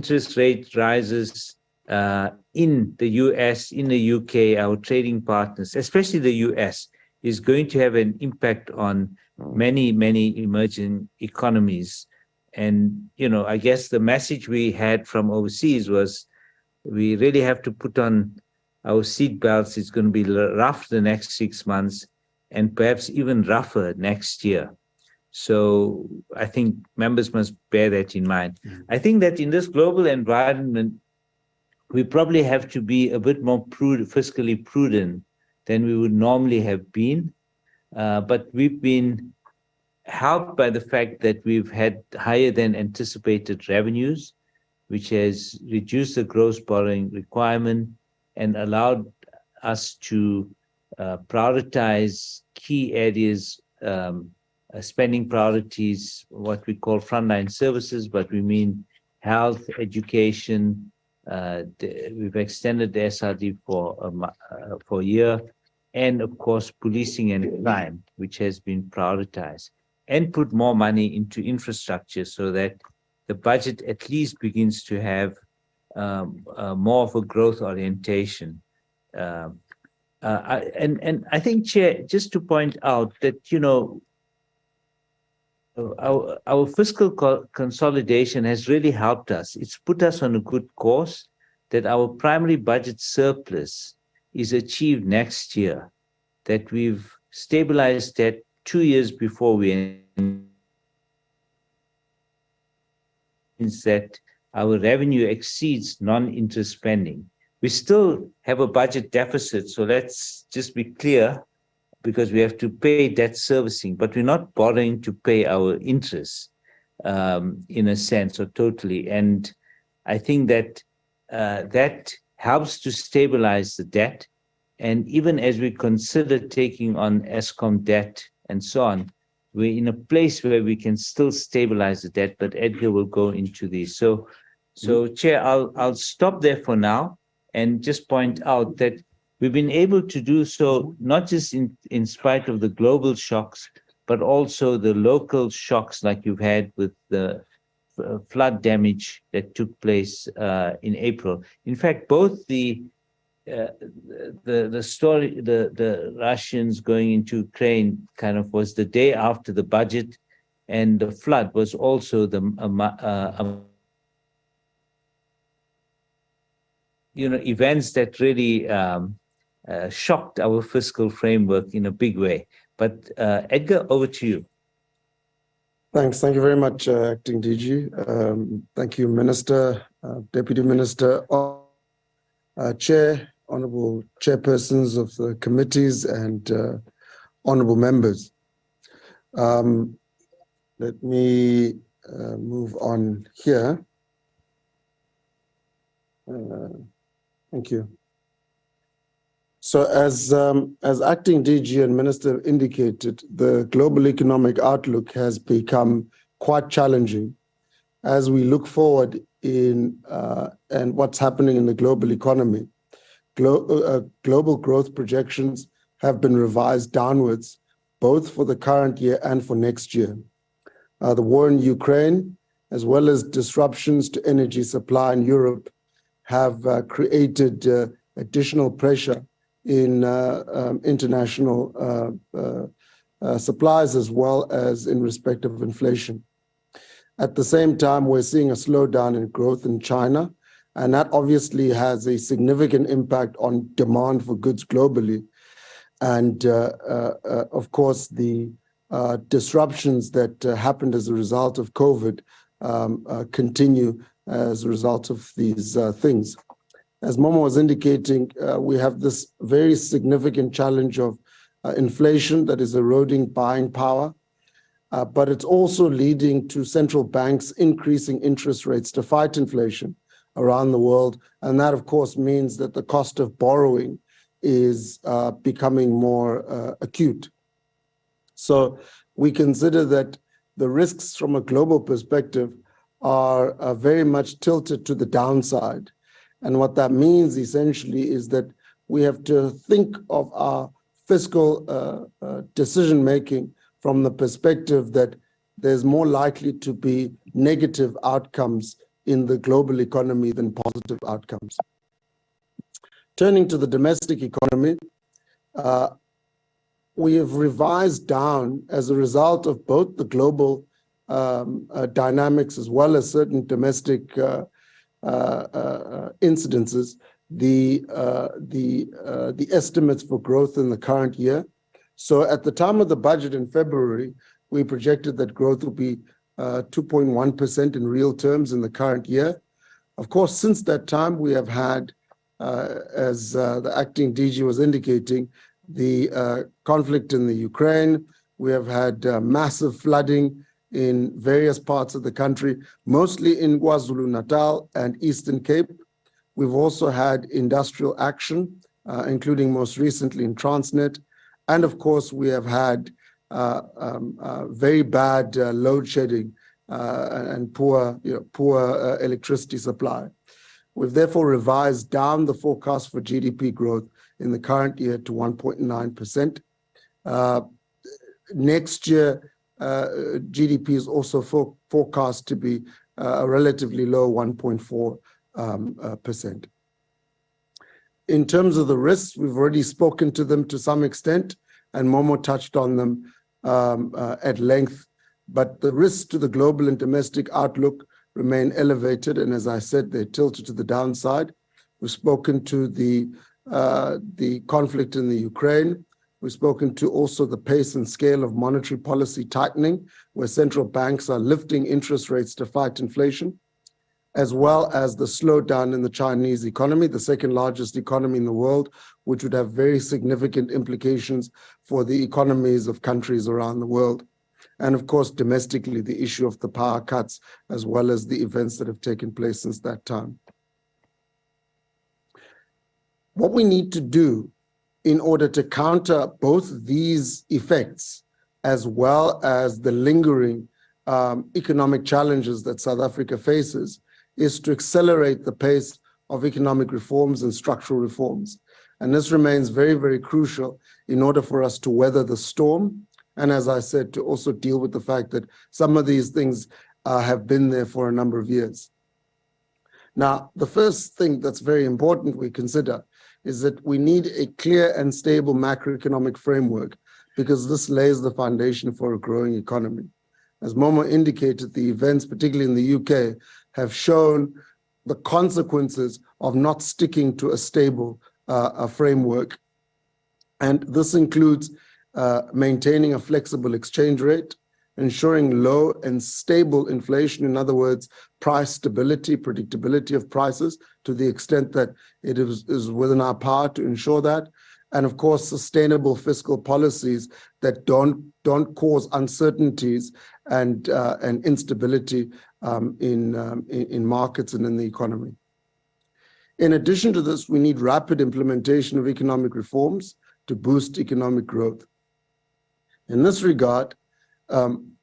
interest rate rises in the US, in the UK, our trading partners, especially the US, is going to have an impact on many, many emerging economies. And, I guess the message we had from overseas was we really have to put on our seatbelts. It's going to be rough the next 6 months and perhaps even rougher next year. So I think members must bear that in mind. I think that in this global environment, we probably have to be a bit more fiscally prudent than we would normally have been. But we've been helped by the fact that we've had higher than anticipated revenues, which has reduced the gross borrowing requirement and allowed us to prioritize key areas, spending priorities, what we call frontline services, but we mean health, education. We've extended the SRD for a year, and of course, policing and crime, which has been prioritized, and put more money into infrastructure so that the budget at least begins to have more of a growth orientation. And I think, Chair, just to point out that, our fiscal consolidation has really helped us. It's put us on a good course, that our primary budget surplus is achieved next year, that we've stabilized that 2 years before we means that our revenue exceeds non-interest spending. We still have a budget deficit, so let's just be clear, because we have to pay debt servicing, but we're not borrowing to pay our interest in a sense or totally. And I think that that helps to stabilize the debt. And even as we consider taking on ESCOM debt and so on, we're in a place where we can still stabilize the debt, but Edgar will go into these. So Chair, I'll stop there for now and just point out that we've been able to do so not just in spite of the global shocks, but also the local shocks like you've had with the flood damage that took place in April. In fact, both the Russians going into Ukraine kind of was the day after the budget, and the flood was also the events that really shocked our fiscal framework in a big way. But Edgar, over to you. Thanks. Thank you very much, Acting DG. Thank you, Minister, Deputy Minister, Chair, Honourable Chairpersons of the committees, and Honourable members. Let me move on here. Thank you. So as Acting DG and Minister indicated, the global economic outlook has become quite challenging as we look forward in and what's happening in the global economy. Global growth projections have been revised downwards, both for the current year and for next year. The war in Ukraine, as well as disruptions to energy supply in Europe, have created additional pressure in international supplies, as well as in respect of inflation. At the same time, we're seeing a slowdown in growth in China, and that obviously has a significant impact on demand for goods globally. And of course, the disruptions that happened as a result of COVID continue as a result of these things. As Momo was indicating, we have this very significant challenge of inflation that is eroding buying power, but it's also leading to central banks increasing interest rates to fight inflation around the world. And that, of course, means that the cost of borrowing is becoming more acute. So we consider that the risks from a global perspective are very much tilted to the downside. And what that means essentially is that we have to think of our fiscal decision-making from the perspective that there's more likely to be negative outcomes in the global economy than positive outcomes. Turning to the domestic economy, we have revised down as a result of both the global dynamics as well as certain domestic incidences, the estimates for growth in the current year. So at the time of the budget in February, we projected that growth will be 2.1% in real terms in the current year. Of course, since that time, we have had, as the acting DG was indicating, the conflict in the Ukraine. We have had massive flooding in various parts of the country, mostly in KwaZulu-Natal and Eastern Cape. We've also had industrial action, including most recently in Transnet. And of course, we have had very bad load shedding and poor electricity supply. We've therefore revised down the forecast for GDP growth in the current year to 1.9%. Next year, GDP is also forecast to be a relatively low 1.4%. In terms of the risks, we've already spoken to them to some extent, and Momo touched on them at length. But the risks to the global and domestic outlook remain elevated, and as I said, they're tilted to the downside. We've spoken to the conflict in the Ukraine. We've spoken to also the pace and scale of monetary policy tightening, where central banks are lifting interest rates to fight inflation, as well as the slowdown in the Chinese economy, the second largest economy in the world, which would have very significant implications for the economies of countries around the world. And of course, domestically, the issue of the power cuts, as well as the events that have taken place since that time. What we need to do in order to counter both these effects, as well as the lingering economic challenges that South Africa faces, is to accelerate the pace of economic reforms and structural reforms. And this remains very, very crucial in order for us to weather the storm. And as I said, to also deal with the fact that some of these things have been there for a number of years. Now, the first thing that's very important we consider is that we need a clear and stable macroeconomic framework, because this lays the foundation for a growing economy. As Momo indicated, the events, particularly in the UK, have shown the consequences of not sticking to a stable framework. And this includes maintaining a flexible exchange rate, ensuring low and stable inflation, in other words, price stability, predictability of prices to the extent that it is within our power to ensure that, and of course, sustainable fiscal policies that don't cause uncertainties and instability in markets and in the economy. In addition to this, we need rapid implementation of economic reforms to boost economic growth. In this regard,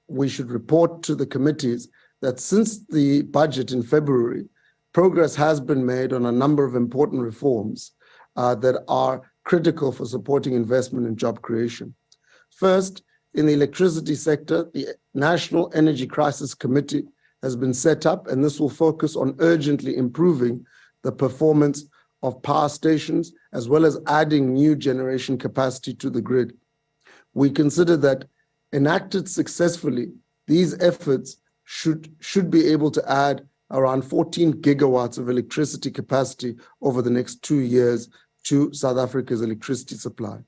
we should report to the committees that since the budget in February, progress has been made on a number of important reforms that are critical for supporting investment and job creation. First, in the electricity sector, the National Energy Crisis Committee has been set up, and this will focus on urgently improving the performance of power stations, as well as adding new generation capacity to the grid. We consider that enacted successfully, these efforts should be able to add around 14 gigawatts of electricity capacity over the next 2 years to South Africa's electricity supply.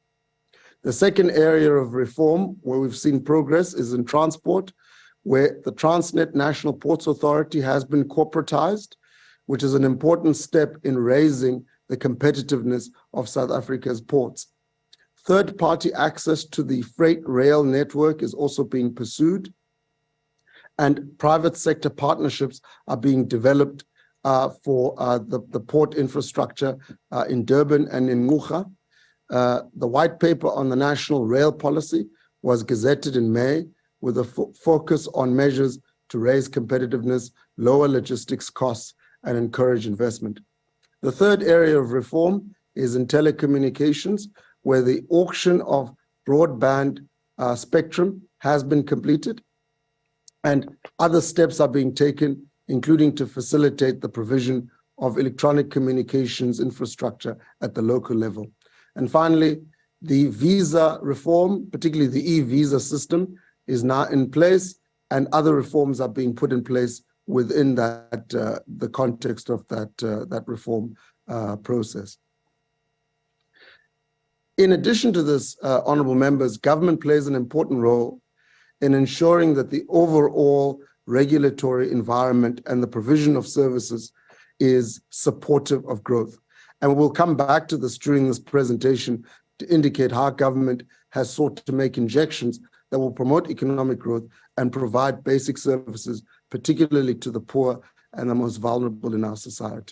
The second area of reform where we've seen progress is in transport, where the Transnet National Ports Authority has been corporatized, which is an important step in raising the competitiveness of South Africa's ports. Third-party access to the freight rail network is also being pursued, and private sector partnerships are being developed for the port infrastructure in Durban and in Ngqura. The white paper on the national rail policy was gazetted in May with a focus on measures to raise competitiveness, lower logistics costs, and encourage investment. The third area of reform is in telecommunications, where the auction of broadband spectrum has been completed, and other steps are being taken including to facilitate the provision of electronic communications infrastructure at the local level. And finally, the visa reform, particularly the e-visa system, is now in place, and other reforms are being put in place within that the context of that reform process. In addition to this, honorable members, government plays an important role in ensuring that the overall regulatory environment and the provision of services is supportive of growth. And we'll come back to this during this presentation to indicate how government has sought to make injections that will promote economic growth and provide basic services, particularly to the poor and the most vulnerable in our society.